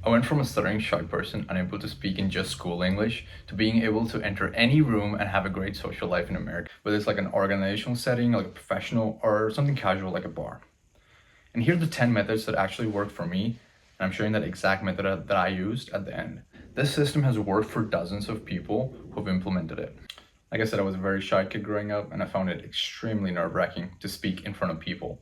I went from a stuttering shy person unable to speak in just school English to being able to enter any room and have a great social life in America, whether it's like an organizational setting, like a professional, or something casual like a bar. And here are the 10 methods that actually worked for me, and I'm sharing that exact method that I used at the end. This system has worked for dozens of people who've implemented it. Like I said, I was a very shy kid growing up, and I found it extremely nerve-wracking to speak in front of people.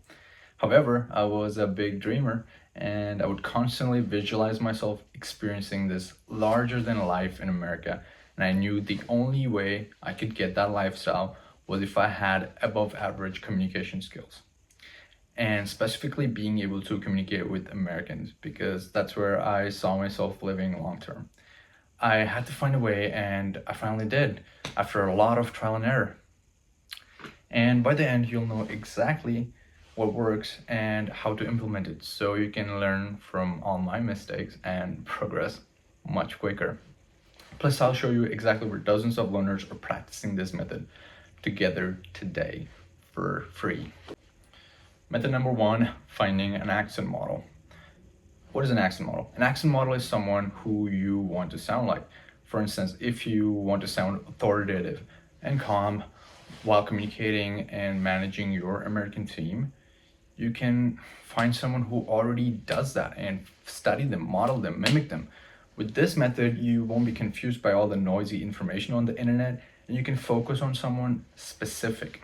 However, I was a big dreamer, and I would constantly visualize myself experiencing this larger than life in America. And I knew the only way I could get that lifestyle was if I had above average communication skills. And specifically being able to communicate with Americans, because that's where I saw myself living long term. I had to find a way, and I finally did after a lot of trial and error. And by the end, you'll know exactly what works and how to implement it so you can learn from all my mistakes and progress much quicker. Plus, I'll show you exactly where dozens of learners are practicing this method together today for free. Method number one, finding an accent model. What is an accent model? An accent model is someone who you want to sound like. For instance, if you want to sound authoritative and calm while communicating and managing your American team, you can find someone who already does that and study them, model them, mimic them. With this method, you won't be confused by all the noisy information on the internet, and you can focus on someone specific.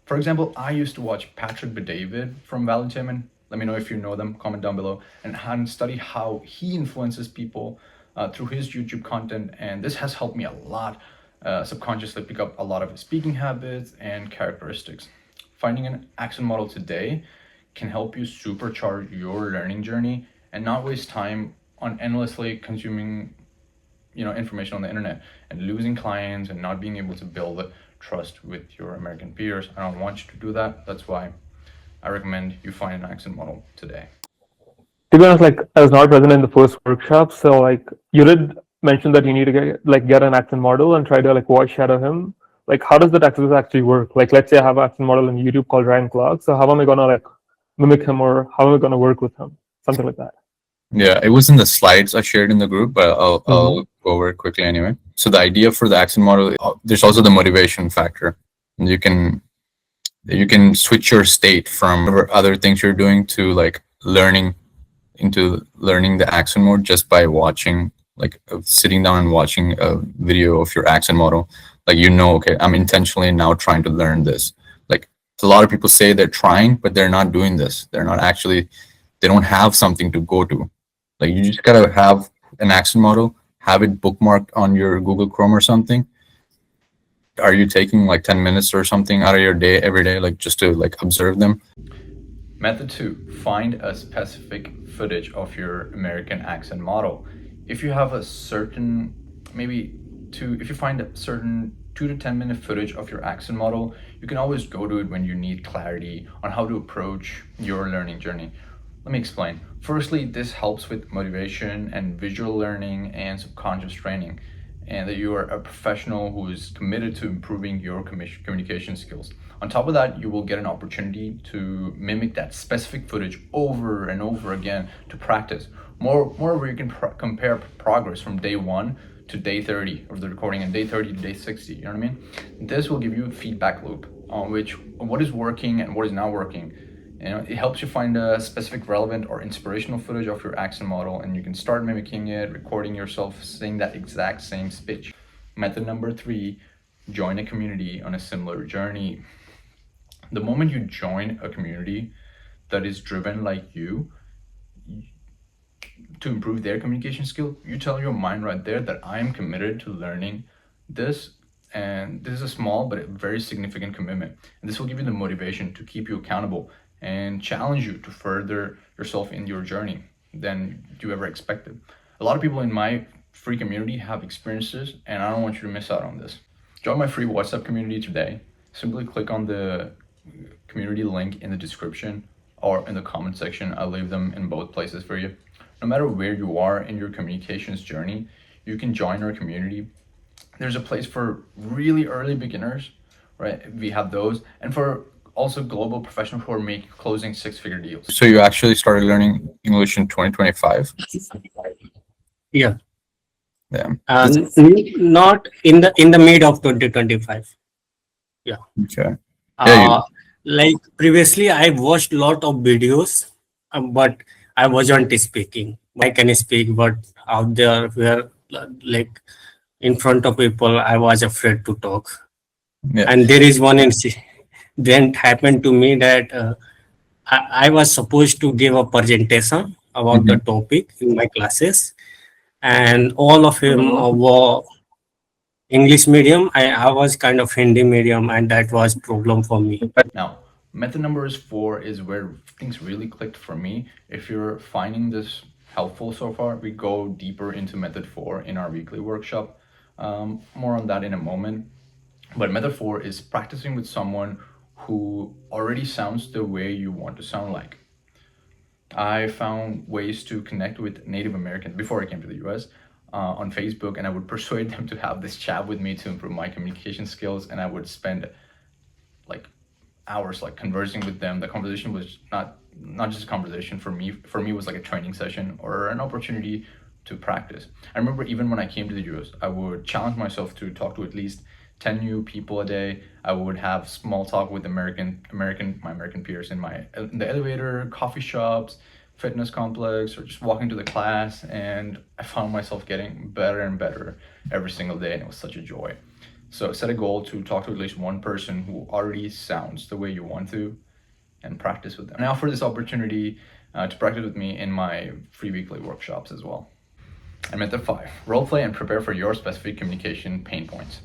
For example, I used to watch Patrick Bet-David from Valley Timon. Let me know if you know them, comment down below, and study how he influences people through his YouTube content. And this has helped me a lot subconsciously pick up a lot of his speaking habits and characteristics. Finding an accent model today can help you supercharge your learning journey and not waste time on endlessly consuming information on the internet and losing clients and not being able to build trust with your American peers. I don't want you to do that. That's why I recommend you find an accent model today. To be honest, like I was not present in the first workshop, so like you did mention that you need to get an accent model and try to like voice shadow him. Like, how does that exercise actually work? Like, let's say I have an accent model on YouTube called Ryan Clark. So how am I gonna like mimic him, or how am I gonna work with him? Something like that. Yeah, it was in the slides I shared in the group, but I'll go over it quickly anyway. So the idea for the accent model, there's also the motivation factor. You can switch your state from other things you're doing to like learning the accent mode just by watching, like sitting down and watching a video of your accent model. Like, okay, I'm intentionally now trying to learn this. Like, a lot of people say they're trying, but they're not doing this. They don't have something to go to. Like, you just gotta have an accent model, have it bookmarked on your Google Chrome or something. Are you taking like 10 minutes or something out of your day every day, like just to like observe them? Method two, find a specific footage of your American accent model. If you have a certain, if you find a certain 2 to 10 minute footage of your accent model, you can always go to it when you need clarity on how to approach your learning journey. Let me explain. Firstly, this helps with motivation and visual learning and subconscious training, and that you are a professional who is committed to improving your communication skills. On top of that, you will get an opportunity to mimic that specific footage over and over again to practice. Moreover, you can compare progress from day 1 to day 30 of the recording and day 30 to day 60, you know what I mean? This will give you a feedback loop on what is working and what is not working. It helps you find a specific relevant or inspirational footage of your accent model, and you can start mimicking it, recording yourself saying that exact same speech. Method number 3, join a community on a similar journey. The moment you join a community that is driven like you to improve their communication skill, you tell your mind right there that I am committed to learning this, and this is a small but a very significant commitment. And this will give you the motivation to keep you accountable and challenge you to further yourself in your journey than you ever expected. A lot of people in my free community have experiences, and I don't want you to miss out on this. Join my free WhatsApp community today. Simply click on the community link in the description or in the comment section. I'll leave them in both places for you. No matter where you are in your communications journey, you can join our community. There's a place for really early beginners, right? We have those. And for Also global professionals who are closing six-figure deals. So you actually started learning English in 2025? Yeah. Yeah. Not in the mid of 2025. Yeah. Okay. Yeah, Uh, like previously, I watched lot of videos, but I wasn't speaking. I can speak, but out there, where like in front of people, I was afraid to talk. yeah. And there is one incident happened to me that I was supposed to give a presentation about the topic in my classes, and all of them were English medium. I was kind of Hindi medium, and that was problem for me. Now, method number 4 is where things really clicked for me. If you're finding this helpful so far, we go deeper into method 4 in our weekly workshop. More on that in a moment. But method 4 is practicing with someone who already sounds the way you want to sound like. I found ways to connect with Native Americans before I came to the US on Facebook, and I would persuade them to have this chat with me to improve my communication skills, and I would spend like hours like conversing with them. The conversation was not just a conversation for me. For me, it was like a training session or an opportunity to practice. I remember even when I came to the US, I would challenge myself to talk to at least 10 new people a day. I would have small talk with my American peers in the elevator, coffee shops, fitness complex, or just walking to the class. And I found myself getting better and better every single day, and it was such a joy. So set a goal to talk to at least one person who already sounds the way you want to, and practice with them. Now for this opportunity to practice with me in my free weekly workshops as well. And method 5, role play and prepare for your specific communication pain points.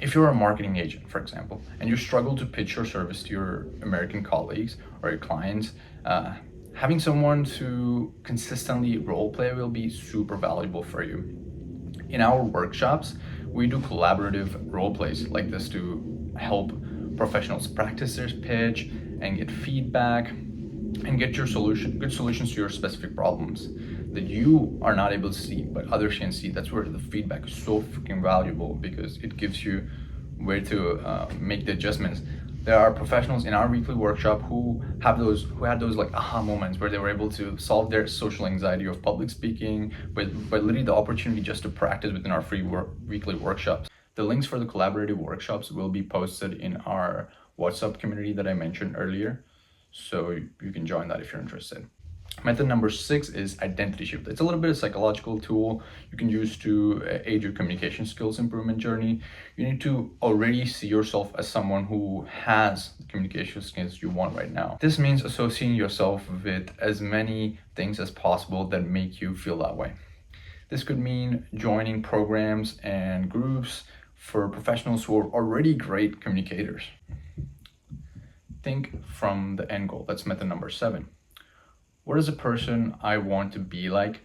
If you're a marketing agent, for example, and you struggle to pitch your service to your American colleagues or your clients, having someone to consistently role play will be super valuable for you. In our workshops, we do collaborative role plays like this to help professionals practice their pitch and get feedback and get good solutions to your specific problems that you are not able to see but others can see. That's where the feedback is so freaking valuable, because it gives you where to make the adjustments. There are professionals in our weekly workshop who had those like aha moments where they were able to solve their social anxiety of public speaking with literally the opportunity just to practice within our free weekly workshops. The links for the collaborative workshops will be posted in our WhatsApp community that I mentioned earlier, so you can join that if you're interested. Method number 6 is identity shift. It's a little bit of psychological tool you can use to aid your communication skills improvement journey. You need to already see yourself as someone who has the communication skills you want right now. This means associating yourself with as many things as possible that make you feel that way. This could mean joining programs and groups for professionals who are already great communicators. Think from the end goal. That's method number 7. What is a person I want to be like,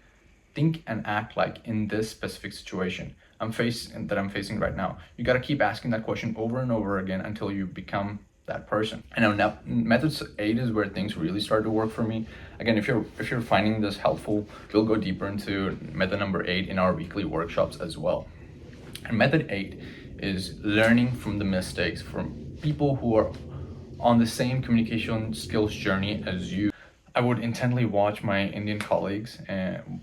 think and act like in this specific situation I'm facing right now? You got to keep asking that question over and over again until you become that person. And now method 8 is where things really start to work for me. Again, if you're finding this helpful, we'll go deeper into method number 8 in our weekly workshops as well. And method 8 is learning from the mistakes from people who are on the same communication skills journey as you. I would intently watch my Indian colleagues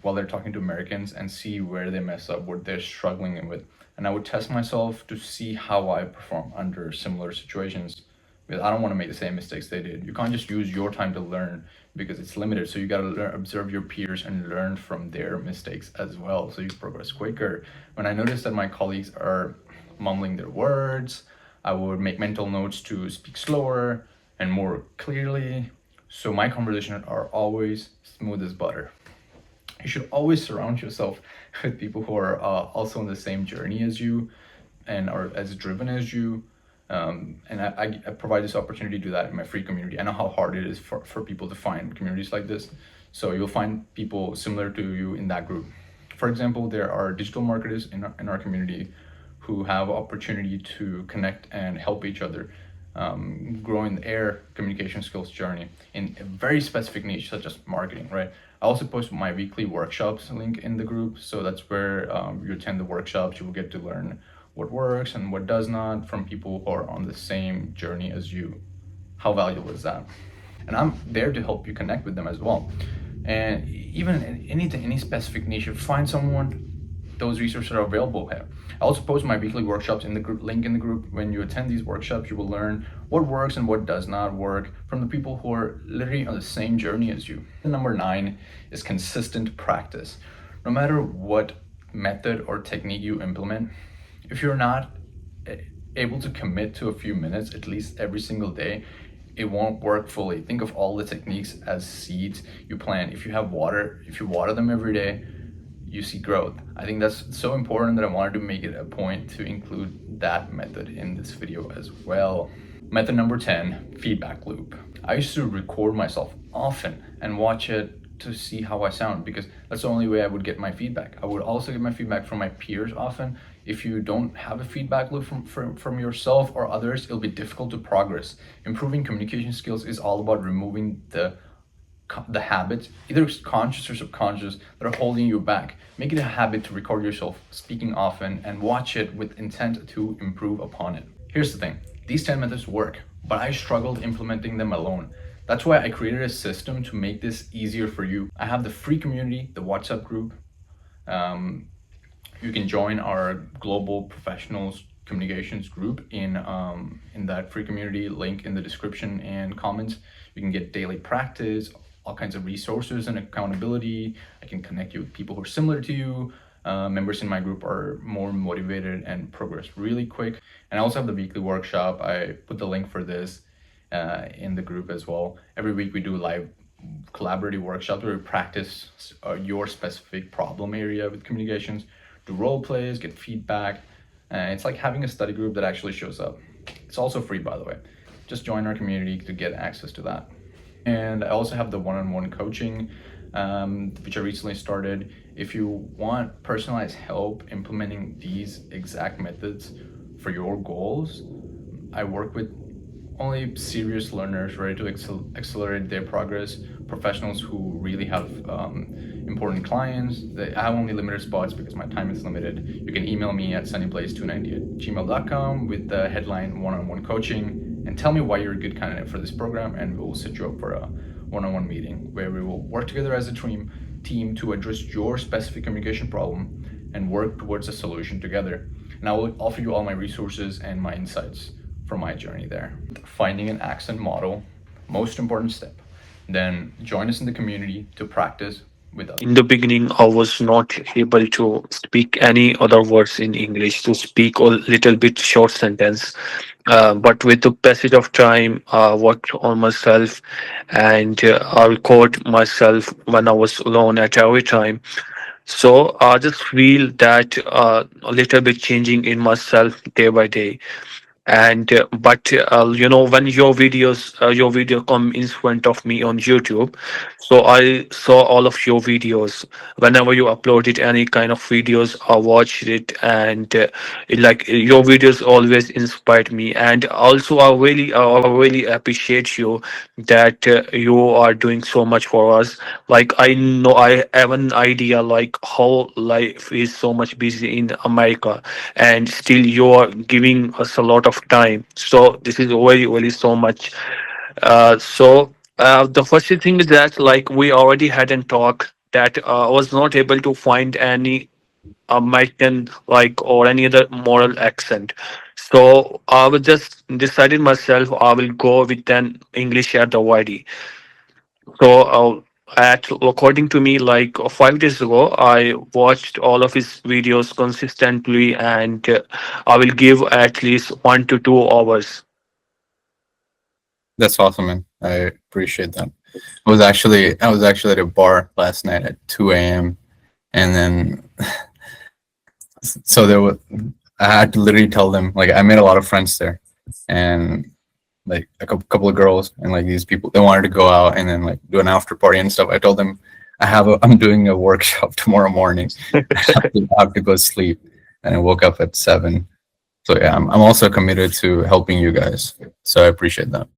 while they're talking to Americans and see where they mess up, what they're struggling with. And I would test myself to see how I perform under similar situations, because I don't want to make the same mistakes they did. You can't just use your time to learn because it's limited. So you got to observe your peers and learn from their mistakes as well, so you progress quicker. When I noticed that my colleagues are mumbling their words, I would make mental notes to speak slower and more clearly, so my conversations are always smooth as butter. You should always surround yourself with people who are also on the same journey as you and are as driven as you. And I provide this opportunity to do that in my free community. I know how hard it is for people to find communities like this. So you'll find people similar to you in that group. For example, there are digital marketers in our community who have opportunity to connect and help each other growing their communication skills journey in a very specific niche, such as marketing, right? I also post my weekly workshops link in the group, so that's where you attend the workshops. You will get to learn what works and what does not from people who are on the same journey as you. How valuable is that? And I'm there to help you connect with them as well. And even in any specific niche, find someone. Those resources are available here. I also post my weekly workshops in the group link in the group. When you attend these workshops, you will learn what works and what does not work from the people who are literally on the same journey as you. And number 9 is consistent practice. No matter what method or technique you implement, if you're not able to commit to a few minutes, at least every single day, it won't work fully. Think of all the techniques as seeds you plant. If you water them every day, you see growth. I think that's so important that I wanted to make it a point to include that method in this video as well. Method number 10, feedback loop. I used to record myself often and watch it to see how I sound, because that's the only way I would get my feedback. I would also get my feedback from my peers often. If you don't have a feedback loop from yourself or others, it'll be difficult to progress. Improving communication skills is all about removing the habits, either conscious or subconscious, that are holding you back. Make it a habit to record yourself speaking often and watch it with intent to improve upon it. Here's the thing, these 10 methods work, but I struggled implementing them alone. That's why I created a system to make this easier for you. I have the free community, the WhatsApp group. You can join our global professionals communications group in that free community, link in the description and comments. You can get daily practice, all kinds of resources and accountability. I can connect you with people who are similar to you. Members in my group are more motivated and progress really quick. And I also have the weekly workshop. I put the link for this in the group as well. Every week we do live collaborative workshops where we practice your specific problem area with communications, do role plays, get feedback. It's like having a study group that actually shows up. It's also free, by the way. Just join our community to get access to that. And I also have the one-on-one coaching, which I recently started. If you want personalized help implementing these exact methods for your goals, I work with only serious learners ready to accelerate their progress, professionals who really have important clients. I have only limited spots because my time is limited. You can email me at sunnyblaze290@gmail.com with the headline one-on-one coaching and tell me why you're a good candidate for this program, and we'll set you up for a one-on-one meeting where we will work together as a team to address your specific communication problem and work towards a solution together. And I will offer you all my resources and my insights from my journey there. Finding an accent model, most important step. Then join us in the community to practice with us. In the beginning, I was not able to speak any other words in English, to speak a little bit short sentence. But with the passage of time, I worked on myself, and I record myself when I was alone at every time. So I just feel that a little bit changing in myself day by day. And but when your video come in front of me on YouTube, so I saw all of your videos. Whenever you uploaded any kind of videos, I watched it, and your videos always inspired me. And also I really appreciate you that you are doing so much for us. Like, I know I have an idea like how life is so much busy in America, and still you are giving us a lot of time. So this is really so much. The first thing is that, like, we already had a talk that I was not able to find any American, like, or any other moral accent. So I was just decided myself I will go with an English at the YD. So according to me, like 5 days ago, I watched all of his videos consistently, and I will give at least 1 to 2 hours. That's awesome, man. I appreciate that. I was actually at a bar last night at 2 a.m. and then I had to literally tell them, like, I made a lot of friends there, and like a couple of girls, and like these people, they wanted to go out and then like do an after party and stuff. I told them I'm doing a workshop tomorrow morning. I have to go sleep, and I woke up at 7. So yeah, I'm also committed to helping you guys. So I appreciate that.